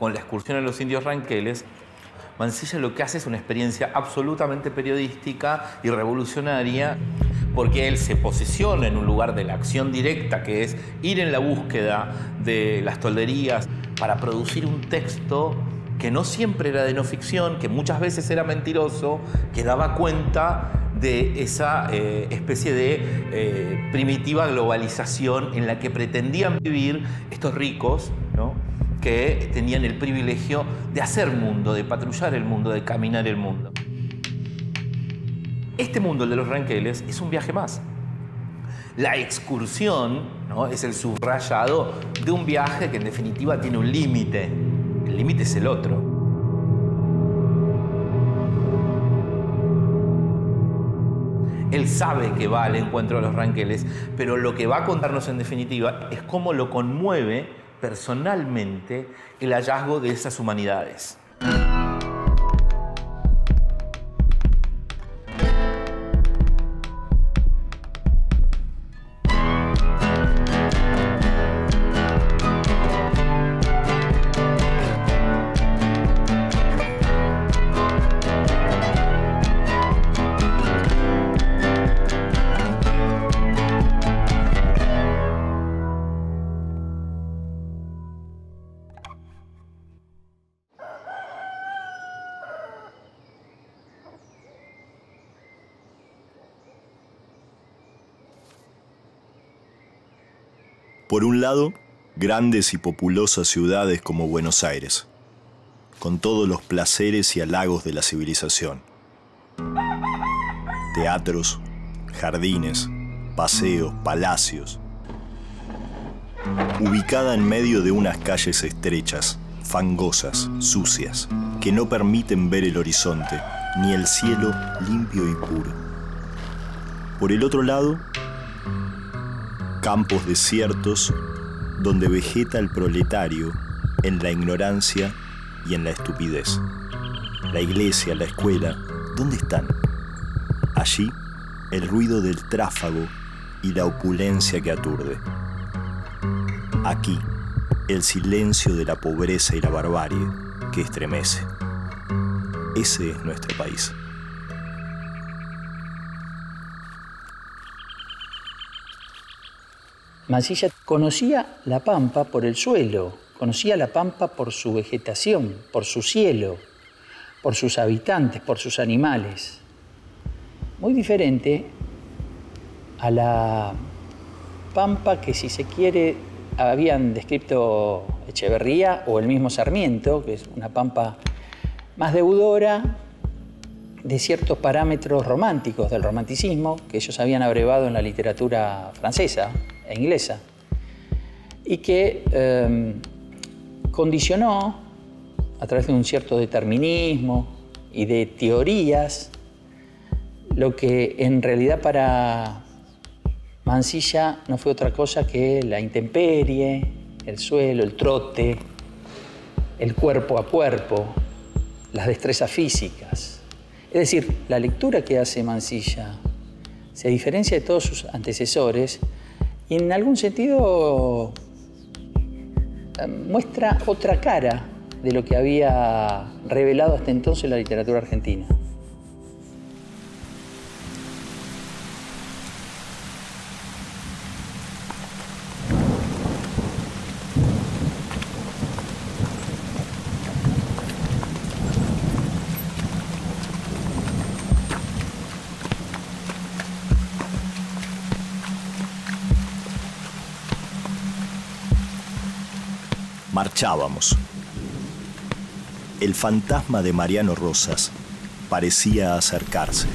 Con la excursión a los indios ranqueles, Mansilla lo que hace es una experiencia absolutamente periodística y revolucionaria, porque él se posiciona en un lugar de la acción directa, que es ir en la búsqueda de las tolderías para producir un texto que no siempre era de no ficción, que muchas veces era mentiroso, que daba cuenta de esa especie de primitiva globalización en la que pretendían vivir estos ricos, ¿no?, que tenían el privilegio de hacer mundo, de patrullar el mundo, de caminar el mundo. Este mundo, el de los ranqueles, es un viaje más. La excursión, ¿no?, es el subrayado de un viaje que en definitiva tiene un límite. El límite es el otro. Él sabe que va al encuentro de los ranqueles, pero lo que va a contarnos en definitiva es cómo lo conmueve personalmente el hallazgo de esas humanidades. Por un lado, grandes y populosas ciudades como Buenos Aires, con todos los placeres y halagos de la civilización. Teatros, jardines, paseos, palacios. Ubicada en medio de unas calles estrechas, fangosas, sucias, que no permiten ver el horizonte, ni el cielo limpio y puro. Por el otro lado, campos desiertos donde vegeta el proletario en la ignorancia y en la estupidez. La iglesia, la escuela, ¿dónde están? Allí, el ruido del tráfago y la opulencia que aturde. Aquí, el silencio de la pobreza y la barbarie que estremece. Ese es nuestro país. Mansilla conocía la Pampa por el suelo, conocía la Pampa por su vegetación, por su cielo, por sus habitantes, por sus animales. Muy diferente a la Pampa que, si se quiere, habían descrito Echeverría o el mismo Sarmiento, que es una Pampa más deudora de ciertos parámetros románticos del romanticismo que ellos habían abrevado en la literatura francesa e inglesa, y que condicionó, a través de un cierto determinismo y de teorías, lo que en realidad para Mansilla no fue otra cosa que la intemperie, el suelo, el trote, el cuerpo a cuerpo, las destrezas físicas. Es decir, la lectura que hace Mansilla se diferencia de todos sus antecesores y en algún sentido muestra otra cara de lo que había revelado hasta entonces la literatura argentina. Marchábamos. El fantasma de Mariano Rosas parecía acercarse.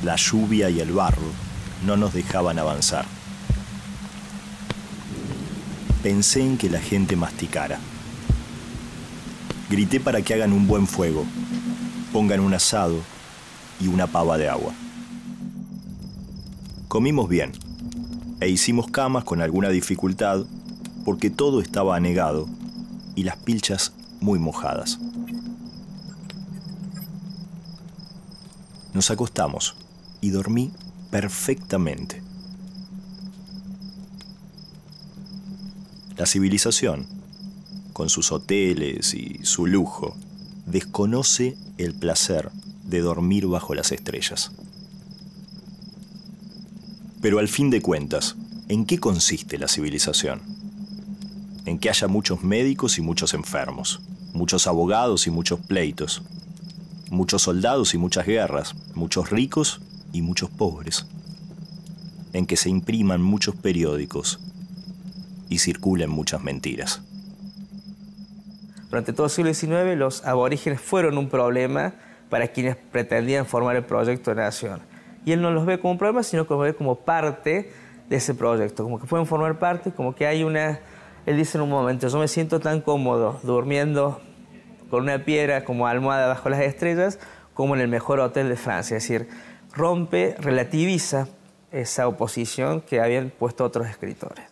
La lluvia y el barro no nos dejaban avanzar. Pensé en que la gente masticara. Grité para que hagan un buen fuego, pongan un asado y una pava de agua. Comimos bien e hicimos camas con alguna dificultad porque todo estaba anegado y las pilchas muy mojadas. Nos acostamos y dormí perfectamente. La civilización, con sus hoteles y su lujo, desconoce el placer de dormir bajo las estrellas. Pero al fin de cuentas, ¿en qué consiste la civilización? En que haya muchos médicos y muchos enfermos, muchos abogados y muchos pleitos, muchos soldados y muchas guerras, muchos ricos y muchos pobres. En que se impriman muchos periódicos y circulen muchas mentiras. Durante todo el siglo XIX, los aborígenes fueron un problema para quienes pretendían formar el proyecto de nación. Y él no los ve como un problema, sino que los ve como parte de ese proyecto, como que pueden formar parte, como que hay una... Él dice en un momento, yo me siento tan cómodo durmiendo con una piedra como almohada bajo las estrellas, como en el mejor hotel de Francia. Es decir, rompe, relativiza esa oposición que habían puesto otros escritores.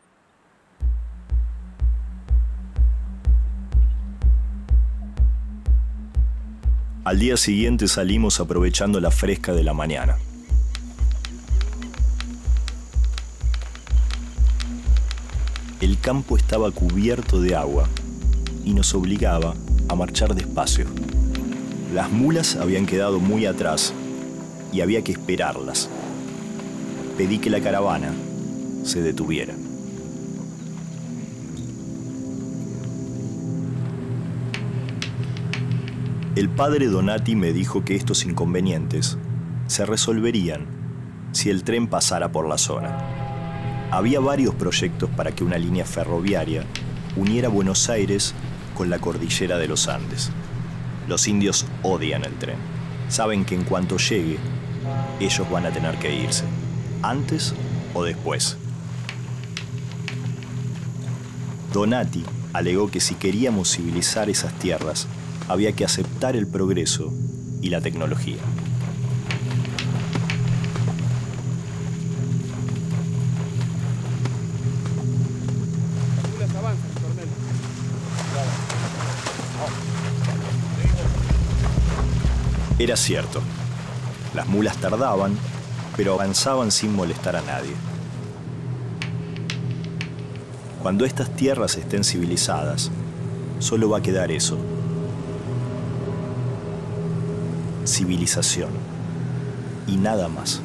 Al día siguiente salimos aprovechando la fresca de la mañana. El campo estaba cubierto de agua y nos obligaba a marchar despacio. Las mulas habían quedado muy atrás y había que esperarlas. Pedí que la caravana se detuviera. El padre Donati me dijo que estos inconvenientes se resolverían si el tren pasara por la zona. Había varios proyectos para que una línea ferroviaria uniera Buenos Aires con la cordillera de los Andes. Los indios odian el tren. Saben que en cuanto llegue, ellos van a tener que irse, antes o después. Donati alegó que si queríamos civilizar esas tierras, había que aceptar el progreso y la tecnología. Era cierto, las mulas tardaban, pero avanzaban sin molestar a nadie. Cuando estas tierras estén civilizadas, solo va a quedar eso. Civilización y nada más.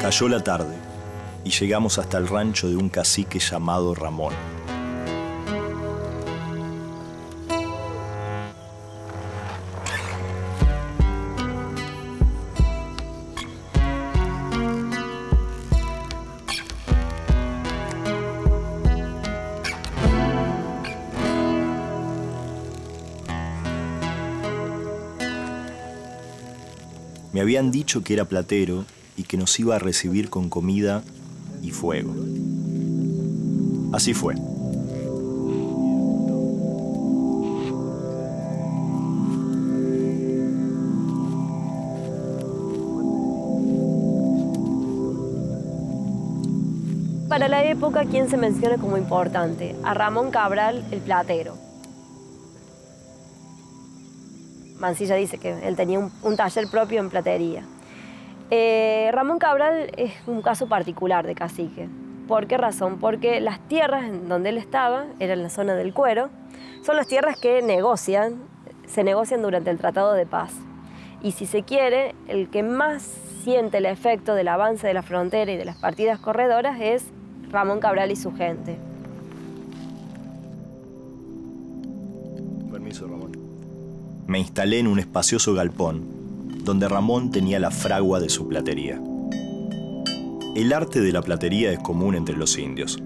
Cayó la tarde y llegamos hasta el rancho de un cacique llamado Ramón. Me habían dicho que era platero y que nos iba a recibir con comida y fuego. Así fue. Para la época, ¿quién se menciona como importante? A Ramón Cabral, el platero. Mansilla dice que él tenía un taller propio en platería. Ramón Cabral es un caso particular de cacique. ¿Por qué razón? Porque las tierras en donde él estaba, era en la zona del Cuero, son las tierras que se negocian durante el Tratado de Paz. Y si se quiere, el que más siente el efecto del avance de la frontera y de las partidas corredoras es Ramón Cabral y su gente. Permiso, Ramón. Me instalé en un espacioso galpón donde Ramón tenía la fragua de su platería. El arte de la platería es común entre los indios.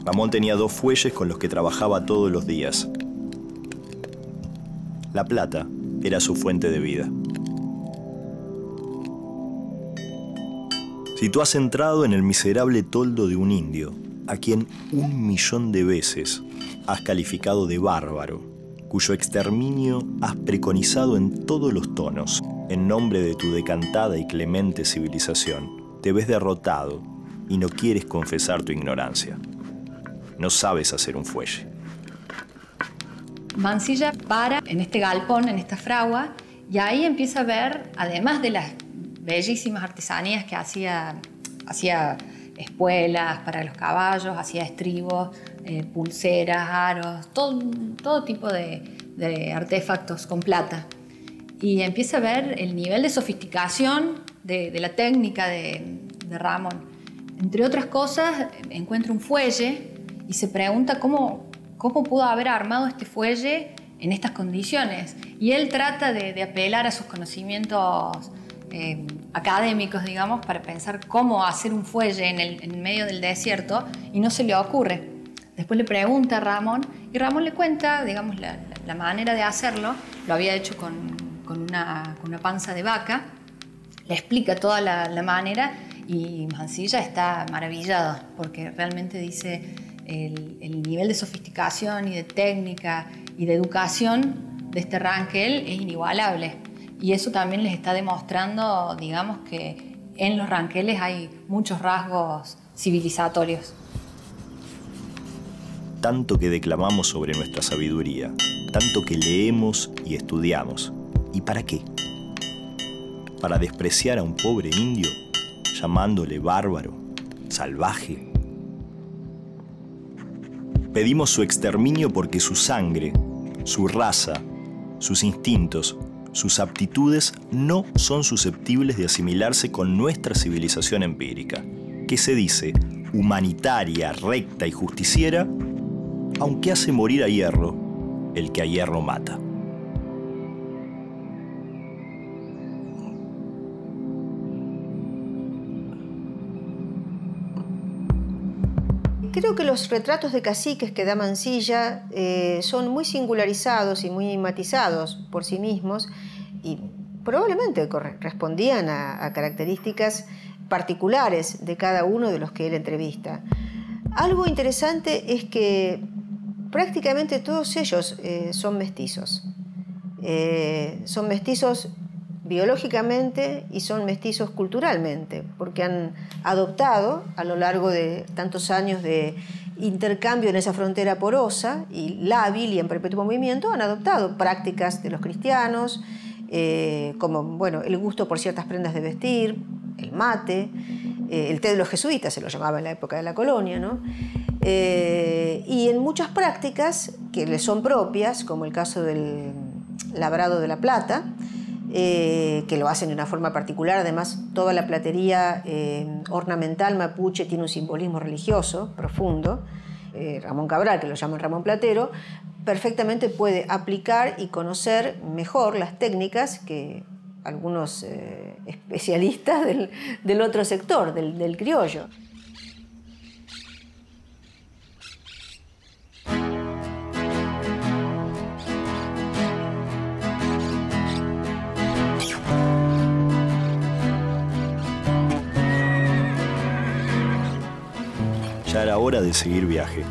Ramón tenía 2 fuelles con los que trabajaba todos los días. La plata era su fuente de vida. Si tú has entrado en el miserable toldo de un indio, a quien 1.000.000 de veces has calificado de bárbaro, cuyo exterminio has preconizado en todos los tonos, en nombre de tu decantada y clemente civilización, te ves derrotado y no quieres confesar tu ignorancia. No sabes hacer un fuelle. Mansilla para en este galpón, en esta fragua, y ahí empieza a ver, además de las bellísimas artesanías que hacía espuelas para los caballos, hacía estribos, pulseras, aros, todo tipo de artefactos con plata. Y empieza a ver el nivel de sofisticación de la técnica de Ramón. Entre otras cosas, encuentra un fuelle y se pregunta cómo pudo haber armado este fuelle en estas condiciones. Y él trata de apelar a sus conocimientos académicos, digamos, para pensar cómo hacer un fuelle en medio del desierto, y no se le ocurre. Después le pregunta a Ramón, y Ramón le cuenta, digamos, la manera de hacerlo. Lo había hecho con una panza de vaca. Le explica toda la manera, y Mansilla está maravillado, porque realmente dice el nivel de sofisticación y de técnica y de educación de este ranquel es inigualable. Y eso también les está demostrando, digamos, que en los ranqueles hay muchos rasgos civilizatorios. Tanto que declamamos sobre nuestra sabiduría, tanto que leemos y estudiamos. ¿Y para qué? ¿Para despreciar a un pobre indio, llamándole bárbaro, salvaje? Pedimos su exterminio porque su sangre, su raza, sus instintos, sus aptitudes no son susceptibles de asimilarse con nuestra civilización empírica, que se dice humanitaria, recta y justiciera, aunque hace morir a hierro el que a hierro mata. Creo que los retratos de caciques que da Mansilla son muy singularizados y muy matizados por sí mismos, y probablemente respondían a características particulares de cada uno de los que él entrevista. Algo interesante es que prácticamente todos ellos son mestizos. Son mestizos biológicamente y son mestizos culturalmente, porque han adoptado a lo largo de tantos años de intercambio en esa frontera porosa y lábil y en perpetuo movimiento, han adoptado prácticas de los cristianos, como bueno, el gusto por ciertas prendas de vestir, el mate, el té de los jesuitas se lo llamaba en la época de la colonia, ¿no? Y en muchas prácticas que les son propias, como el caso del labrado de la plata, que lo hacen de una forma particular. Además, toda la platería ornamental mapuche tiene un simbolismo religioso profundo. Ramón Cabral, que lo llaman Ramón Platero, perfectamente puede aplicar y conocer mejor las técnicas que algunos especialistas del otro sector, del criollo. Ya era hora de seguir viaje.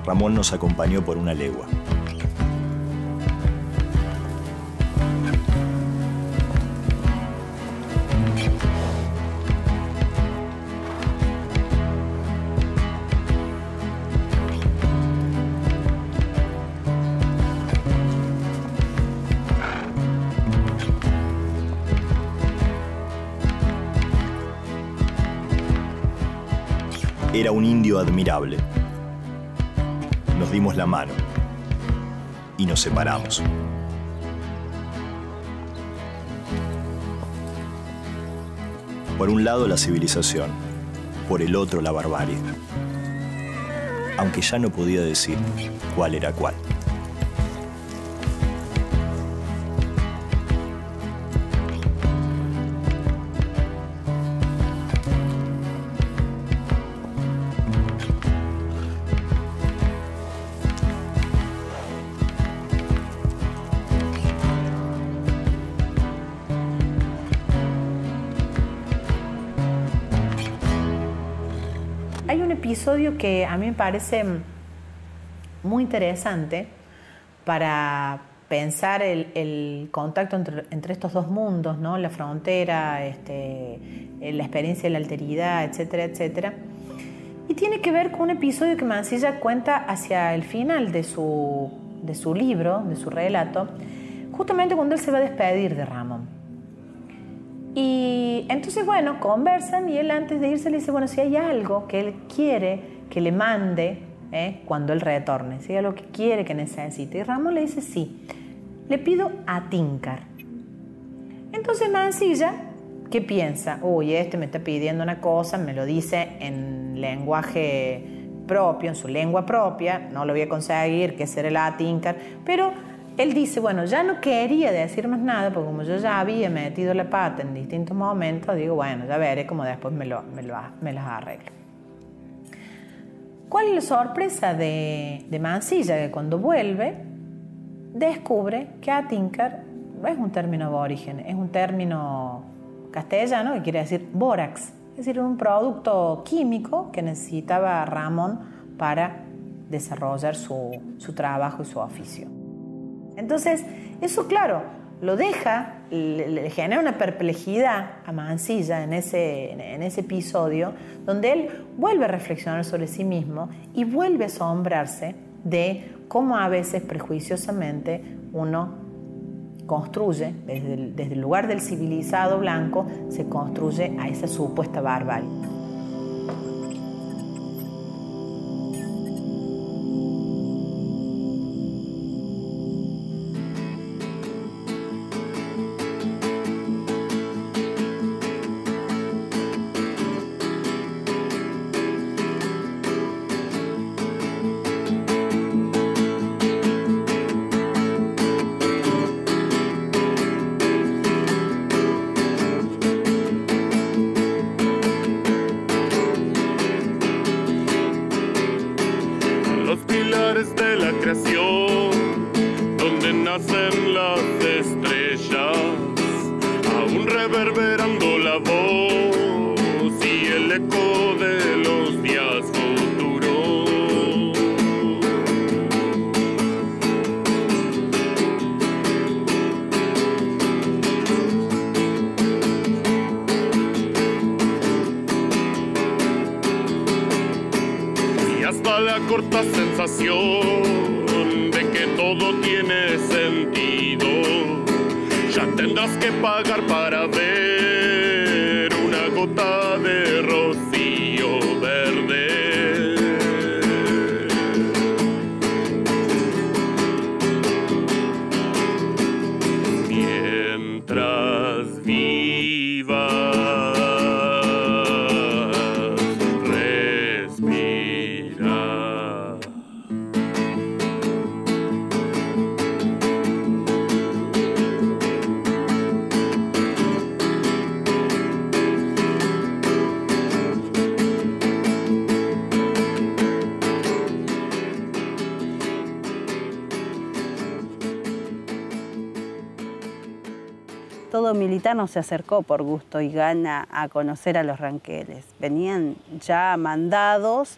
Ramón nos acompañó por una legua. Era un indio admirable. Nos dimos la mano y nos separamos. Por un lado la civilización, por el otro la barbarie. Aunque ya no podía decir cuál era cuál. Hay un episodio que a mí me parece muy interesante para pensar el contacto entre estos dos mundos, ¿no? La frontera, la experiencia de la alteridad, etcétera, etcétera. Y tiene que ver con un episodio que Mansilla cuenta hacia el final de su libro, de su relato, justamente cuando él se va a despedir de Ramón. Y entonces, bueno, conversan y él antes de irse le dice, bueno, si hay algo que él quiere que le mande cuando él retorne, si hay algo que quiere, que necesite. Y Ramón le dice, sí, le pido a Tincar. Entonces Mansilla, ¿qué piensa? Uy, me está pidiendo una cosa, me lo dice en lenguaje propio, en su lengua propia, no lo voy a conseguir, que será el Atincar, pero él dice, bueno, ya no quería decir más nada, porque como yo ya había metido la pata en distintos momentos, digo, bueno, ya veré cómo después me las arreglo. ¿Cuál es la sorpresa de Mansilla? Que cuando vuelve, descubre que Atincar no es un término aborigen, es un término castellano que quiere decir bórax, es decir, un producto químico que necesitaba Ramón para desarrollar su trabajo y su oficio. Entonces, eso, claro, lo deja, le genera una perplejidad a Mansilla en ese episodio, donde él vuelve a reflexionar sobre sí mismo y vuelve a asombrarse de cómo a veces prejuiciosamente uno construye, desde el lugar del civilizado blanco, se construye a esa supuesta barbarie. Donde nacen las estrellas, aún reverberando la voz y el eco de los días futuros. Y hasta la corta sensación que todo tiene sentido, ya tendrás que pagar para ver una gota de rocío verde. todo militar no se acercó por gusto y gana a conocer a los ranqueles. Venían ya mandados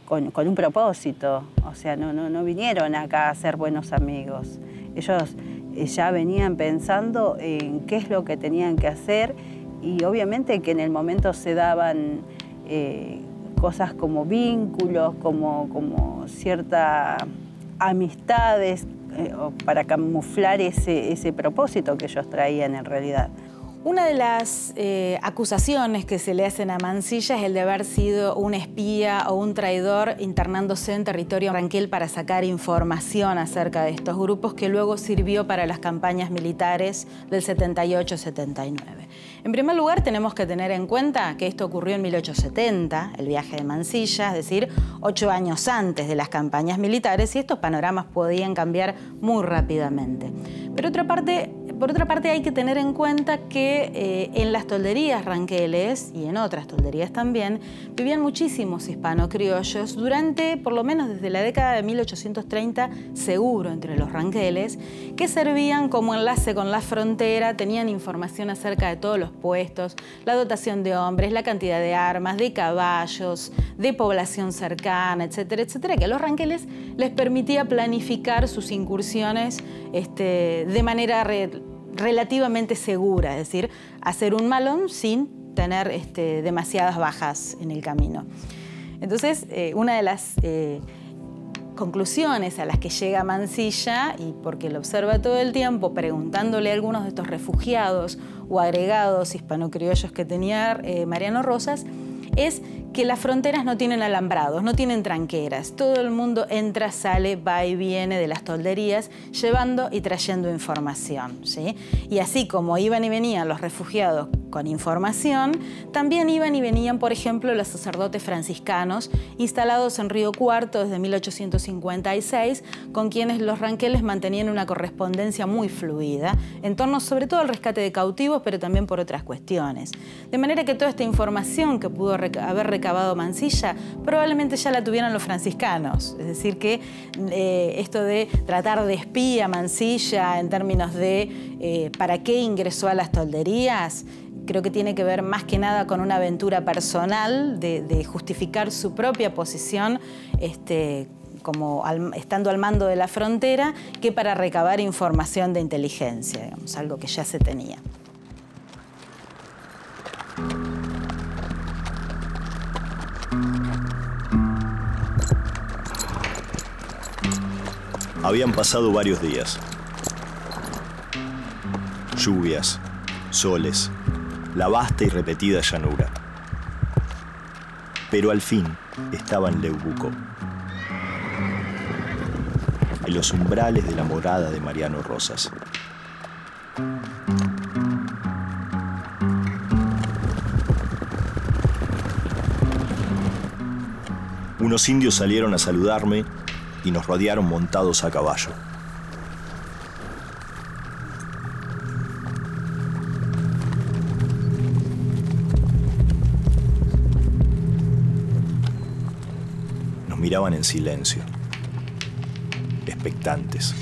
con un propósito, o sea, no vinieron acá a ser buenos amigos. Ellos ya venían pensando en qué es lo que tenían que hacer y obviamente que en el momento se daban cosas como vínculos, como ciertas amistades para camuflar ese propósito que ellos traían en realidad. Una de las acusaciones que se le hacen a Mansilla es el de haber sido un espía o un traidor internándose en territorio ranquel para sacar información acerca de estos grupos que luego sirvió para las campañas militares del 78-79. En primer lugar, tenemos que tener en cuenta que esto ocurrió en 1870, el viaje de Mansilla, es decir, 8 años antes de las campañas militares, y estos panoramas podían cambiar muy rápidamente. Pero por otra parte, hay que tener en cuenta que en las tolderías ranqueles y en otras tolderías también vivían muchísimos hispano-criollos durante, por lo menos desde la década de 1830, seguro entre los ranqueles, que servían como enlace con la frontera, tenían información acerca de todos los puestos, la dotación de hombres, la cantidad de armas, de caballos, de población cercana, etcétera, etcétera, que a los ranqueles les permitía planificar sus incursiones de manera relativamente segura, es decir, hacer un malón sin tener demasiadas bajas en el camino. Entonces, una de las conclusiones a las que llega Mansilla, y porque lo observa todo el tiempo, preguntándole a algunos de estos refugiados o agregados hispano-criollos que tenía Mariano Rosas, es que las fronteras no tienen alambrados, no tienen tranqueras. Todo el mundo entra, sale, va y viene de las tolderías, llevando y trayendo información, ¿sí? Y así como iban y venían los refugiados con información, también iban y venían, por ejemplo, los sacerdotes franciscanos instalados en Río Cuarto desde 1856, con quienes los ranqueles mantenían una correspondencia muy fluida, en torno sobre todo al rescate de cautivos, pero también por otras cuestiones. De manera que toda esta información que pudo haber recabado Mansilla, probablemente ya la tuvieran los franciscanos. Es decir, que esto de tratar de espía a Mansilla en términos de para qué ingresó a las tolderías, creo que tiene que ver más que nada con una aventura personal de justificar su propia posición estando al mando de la frontera, que para recabar información de inteligencia, digamos, algo que ya se tenía. Habían pasado varios días. Lluvias, soles, la vasta y repetida llanura. Pero al fin estaba en Leubuco, en los umbrales de la morada de Mariano Rosas. Unos indios salieron a saludarme y nos rodearon montados a caballo. Nos miraban en silencio, expectantes.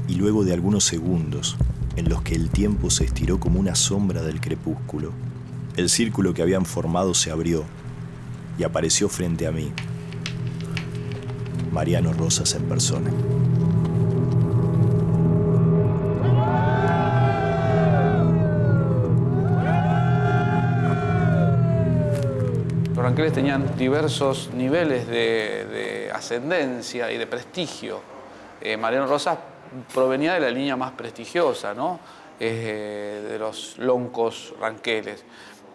Y luego de algunos segundos, en los que el tiempo se estiró como una sombra del crepúsculo, el círculo que habían formado se abrió y apareció frente a mí Mariano Rosas en persona. Los ranqueles tenían diversos niveles de ascendencia y de prestigio. Mariano Rosas provenía de la línea más prestigiosa, ¿no? De los loncos ranqueles.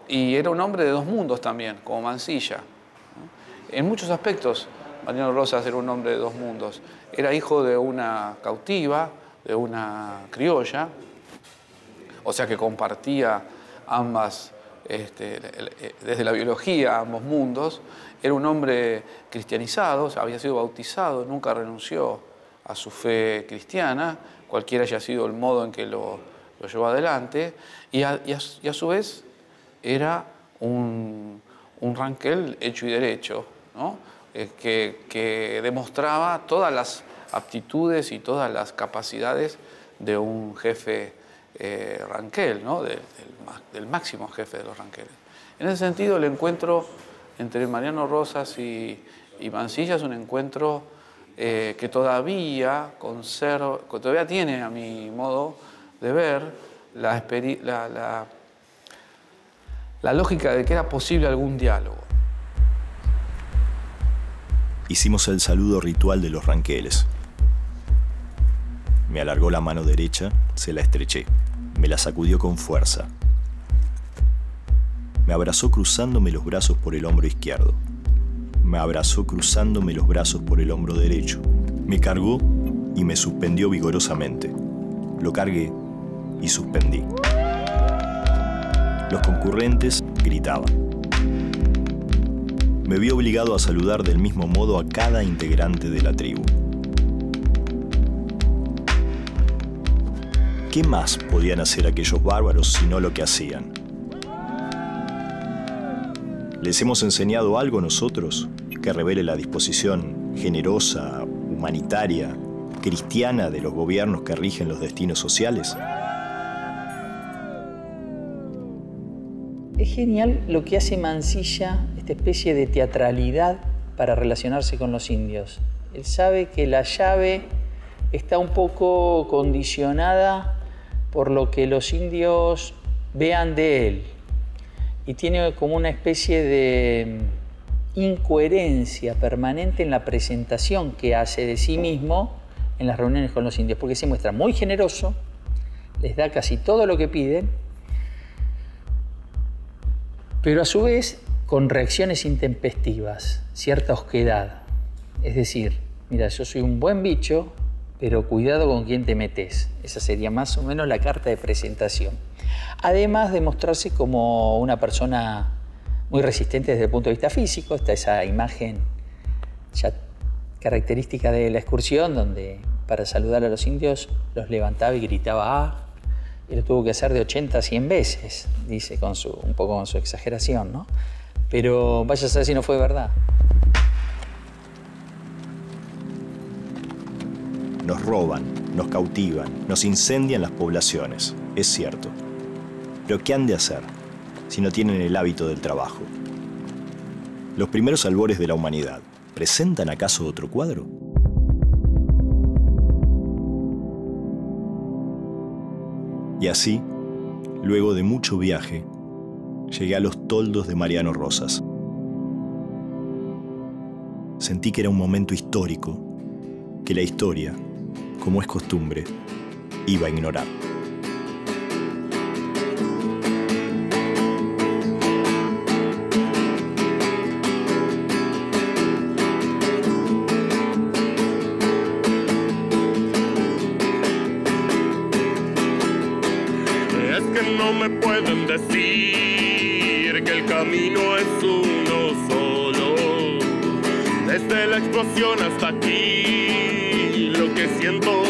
Y era un hombre de dos mundos también, como Mansilla, ¿no? En muchos aspectos, Mariano Rosas era un hombre de dos mundos. Era hijo de una cautiva, de una criolla, o sea que compartía ambas, desde la biología, ambos mundos. Era un hombre cristianizado, o sea, había sido bautizado, nunca renunció a su fe cristiana, cualquiera haya sido el modo en que lo llevó adelante, y a su vez era un ranquel hecho y derecho, ¿no? Que demostraba todas las aptitudes y todas las capacidades de un jefe Ranquel, ¿no? del máximo jefe de los Ranqueles. En ese sentido, el encuentro entre Mariano Rosas y Mansilla es un encuentro que todavía tiene, a mi modo de ver, la lógica de que era posible algún diálogo. Hicimos el saludo ritual de los Ranqueles. Me alargó la mano derecha, se la estreché. Me la sacudió con fuerza. Me abrazó cruzándome los brazos por el hombro izquierdo. Me abrazó cruzándome los brazos por el hombro derecho. Me cargó y me suspendió vigorosamente. Lo cargué y suspendí. Los concurrentes gritaban. Me vi obligado a saludar del mismo modo a cada integrante de la tribu. ¿Qué más podían hacer aquellos bárbaros sino lo que hacían? ¿Les hemos enseñado algo nosotros que revele la disposición generosa, humanitaria, cristiana de los gobiernos que rigen los destinos sociales? Es genial lo que hace Mansilla, esta especie de teatralidad para relacionarse con los indios. Él sabe que la llave está un poco condicionada por lo que los indios vean de él. Y tiene como una especie de incoherencia permanente en la presentación que hace de sí mismo en las reuniones con los indios, porque se muestra muy generoso, les da casi todo lo que piden, pero a su vez con reacciones intempestivas, cierta osquedad. Es decir, mira, yo soy un buen bicho, pero cuidado con quién te metes. Esa sería más o menos la carta de presentación. Además de mostrarse como una persona muy resistente desde el punto de vista físico, está esa imagen ya característica de la excursión, donde para saludar a los indios los levantaba y gritaba ¡ah! Y lo tuvo que hacer de 80 a 100 veces, dice un poco con su exageración, ¿no? Pero vaya a saber si no fue verdad. Nos roban, nos cautivan, nos incendian las poblaciones, es cierto. Pero ¿qué han de hacer si no tienen el hábito del trabajo? ¿Los primeros albores de la humanidad presentan acaso otro cuadro? Y así, luego de mucho viaje, llegué a los toldos de Mariano Rosas. Sentí que era un momento histórico, que la historia, como es costumbre, iba a ignorar. Es que no me pueden decir que el camino es uno solo. Desde la explosión hasta aquí, lo que siento